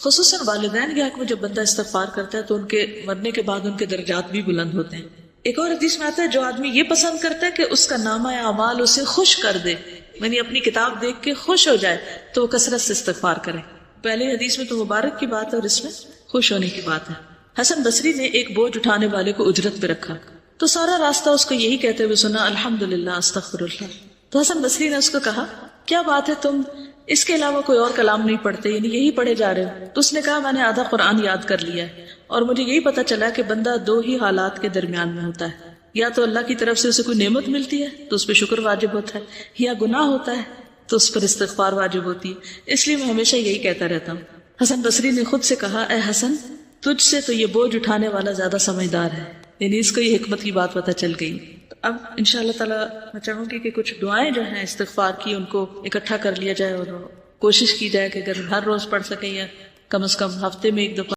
خصوصاً والدین کے حق میں جب بندہ استغفار کرتا ہے تو ان کے مرنے کے بعد ان کے درجات بھی بلند ہوتے ہیں. ایک اور حدیث میں آتا ہے جو آدمی یہ پسند کرتا ہے کہ اس کا نامہ اعمال اسے خوش کر دے، یعنی اپنی کتاب دیکھ کے خوش ہو جائے، تو وہ کثرت سے استغفار کرے. پہلے حدیث میں تو مبارک کی بات ہے اور اس میں خوش ہونے کی بات ہے. حسن بصری نے ایک بوجھ اٹھانے والے کو اجرت پہ رکھا تو سارا راستہ اس کو یہی کہتے ہوئے سنا الحمدللہ استغفر اللہ. تو حسن بصری نے اس کو کہا کیا بات ہے تم اس کے علاوہ کوئی اور کلام نہیں پڑھتے، یعنی یہی پڑھے جا رہے ہو؟ تو اس نے کہا میں نے آدھا قرآن یاد کر لیا ہے اور مجھے یہی پتا چلا کہ بندہ دو ہی حالات کے درمیان میں ہوتا ہے، یا تو اللہ کی طرف سے اسے کوئی نعمت ملتی ہے تو اس پہ شکر واجب ہوتا ہے، یا گناہ ہوتا ہے تو اس پر استغفار واجب ہوتی ہے. اس لیے میں ہمیشہ یہی کہتا رہتا ہوں. حسن بصری نے خود سے کہا اے حسن تجھ سے تو یہ بوجھ اٹھانے والا زیادہ سمجھدار ہے، یعنی اس کو یہ حکمت کی بات پتہ چل گئی. اب انشاءاللہ تعالیٰ میں چاہوں گی کہ کچھ دعائیں جو ہیں استغفار کی ان کو اکٹھا کر لیا جائے اور کوشش کی جائے کہ اگر ہر روز پڑھ سکیں یا کم از کم ہفتے میں ایک دفعہ